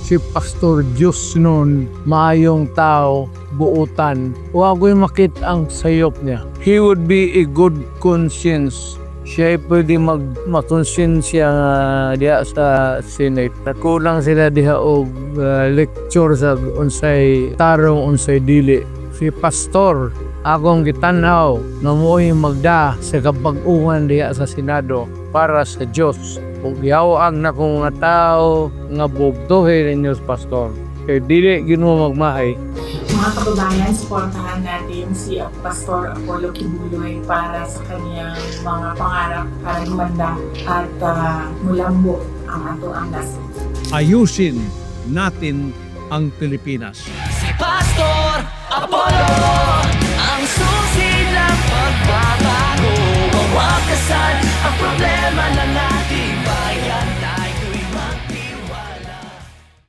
si Pastor Diyos noon, maayong tao, buutan. Huwag ko'y makit ang sayop niya. He would be a good conscience. Siya ay pwede makonsensya nga diha sa Senate. Nakulang sila diha og lecture sa unsay tarong, unsay dili. Si Pastor, akong gitanaw na mo'y magda sa kapag-ungan diha sa Senado para sa Diyos. Kung gihawaan na kong nga tao nga bugtuhin ninyo sa Pastor. Kaya dili Ginoo magmahay. Mga kababayan, supportahan natin si Pastor Apollo Kibuloy para sa kanyang mga pangarap para lumanda at mulambo ang ato ang nasib. Ayusin natin ang Pilipinas. Si Pastor Apollo ang susi ng pagbabago. Mawakasan ang problema.